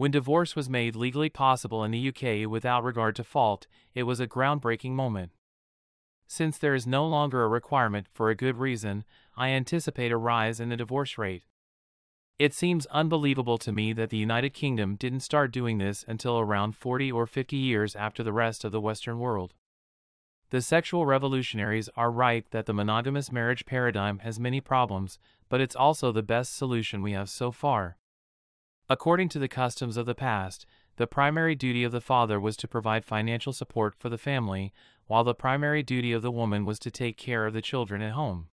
When divorce was made legally possible in the UK without regard to fault, it was a groundbreaking moment. Since there is no longer a requirement for a good reason, I anticipate a rise in the divorce rate. It seems unbelievable to me that the United Kingdom didn't start doing this until around 40 or 50 years after the rest of the Western world. The sexual revolutionaries are right that the monogamous marriage paradigm has many problems, but it's also the best solution we have so far. According to the customs of the past, the primary duty of the father was to provide financial support for the family, while the primary duty of the woman was to take care of the children at home.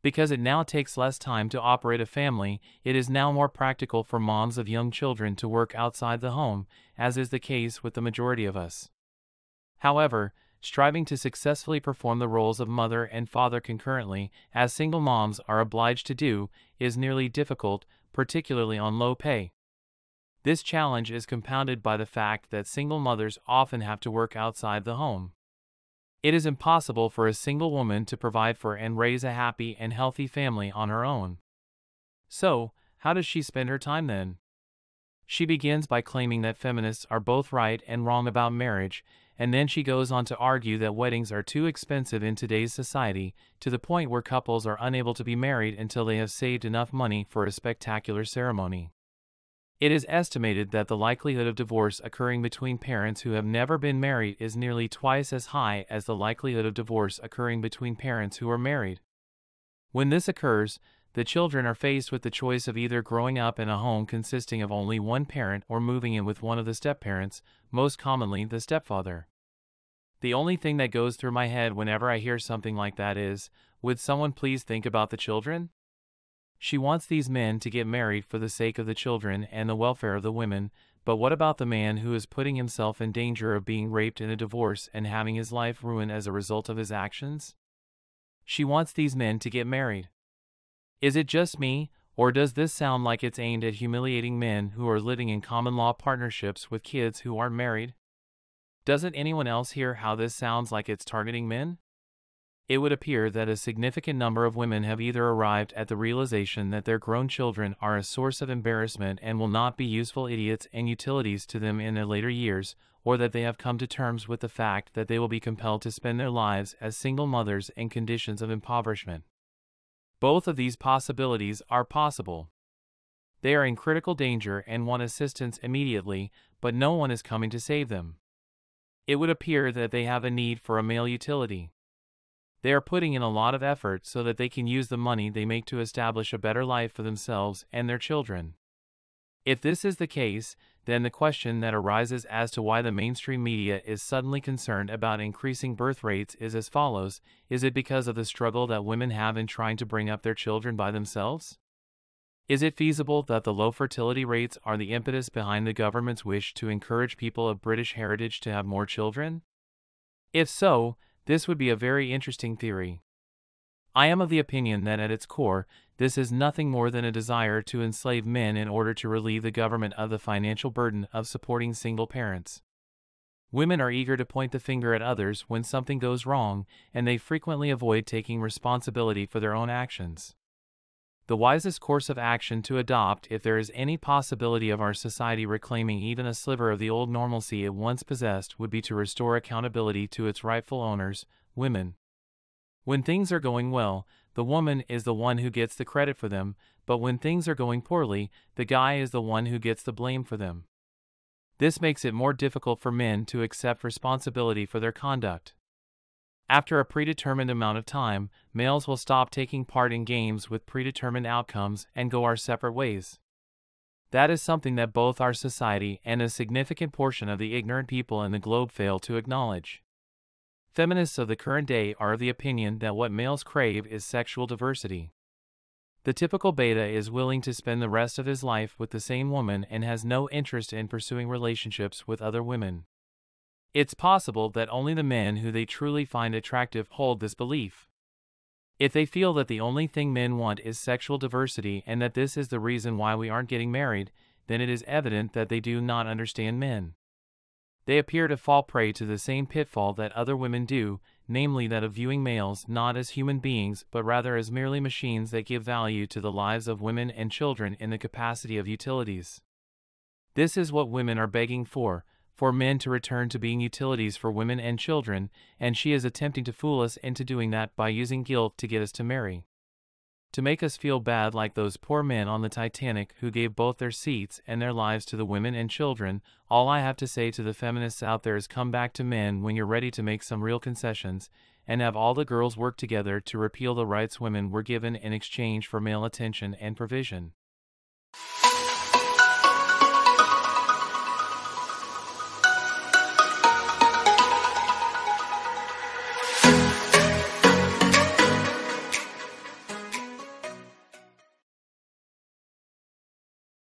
Because it now takes less time to operate a family, it is now more practical for moms of young children to work outside the home, as is the case with the majority of us. However, striving to successfully perform the roles of mother and father concurrently, as single moms are obliged to do, is nearly difficult, particularly on low pay. This challenge is compounded by the fact that single mothers often have to work outside the home. It is impossible for a single woman to provide for and raise a happy and healthy family on her own. So, how does she spend her time then? She begins by claiming that feminists are both right and wrong about marriage, and then she goes on to argue that weddings are too expensive in today's society, to the point where couples are unable to be married until they have saved enough money for a spectacular ceremony. It is estimated that the likelihood of divorce occurring between parents who have never been married is nearly twice as high as the likelihood of divorce occurring between parents who are married. When this occurs, the children are faced with the choice of either growing up in a home consisting of only one parent or moving in with one of the step-parents, most commonly the stepfather. The only thing that goes through my head whenever I hear something like that is, would someone please think about the children? She wants these men to get married for the sake of the children and the welfare of the women, but what about the man who is putting himself in danger of being raped in a divorce and having his life ruined as a result of his actions? She wants these men to get married. Is it just me, or does this sound like it's aimed at humiliating men who are living in common-law partnerships with kids who aren't married? Doesn't anyone else hear how this sounds like it's targeting men? It would appear that a significant number of women have either arrived at the realization that their grown children are a source of embarrassment and will not be useful idiots and utilities to them in their later years, or that they have come to terms with the fact that they will be compelled to spend their lives as single mothers in conditions of impoverishment. Both of these possibilities are possible. They are in critical danger and want assistance immediately, but no one is coming to save them. It would appear that they have a need for a male utility. They are putting in a lot of effort so that they can use the money they make to establish a better life for themselves and their children. If this is the case, then the question that arises as to why the mainstream media is suddenly concerned about increasing birth rates is as follows: is it because of the struggle that women have in trying to bring up their children by themselves? Is it feasible that the low fertility rates are the impetus behind the government's wish to encourage people of British heritage to have more children? If so, this would be a very interesting theory. I am of the opinion that at its core, this is nothing more than a desire to enslave men in order to relieve the government of the financial burden of supporting single parents. Women are eager to point the finger at others when something goes wrong, and they frequently avoid taking responsibility for their own actions. The wisest course of action to adopt if there is any possibility of our society reclaiming even a sliver of the old normalcy it once possessed would be to restore accountability to its rightful owners, women. When things are going well, the woman is the one who gets the credit for them, but when things are going poorly, the guy is the one who gets the blame for them. This makes it more difficult for men to accept responsibility for their conduct. After a predetermined amount of time, males will stop taking part in games with predetermined outcomes and go our separate ways. That is something that both our society and a significant portion of the ignorant people in the globe fail to acknowledge. Feminists of the current day are of the opinion that what males crave is sexual diversity. The typical beta is willing to spend the rest of his life with the same woman and has no interest in pursuing relationships with other women. It's possible that only the men who they truly find attractive hold this belief. If they feel that the only thing men want is sexual diversity and that this is the reason why we aren't getting married, then it is evident that they do not understand men. They appear to fall prey to the same pitfall that other women do, namely that of viewing males not as human beings but rather as merely machines that give value to the lives of women and children in the capacity of utilities. This is what women are begging for men to return to being utilities for women and children, and she is attempting to fool us into doing that by using guilt to get us to marry. To make us feel bad like those poor men on the Titanic who gave both their seats and their lives to the women and children. All I have to say to the feminists out there is come back to men when you're ready to make some real concessions, and have all the girls work together to repeal the rights women were given in exchange for male attention and provision.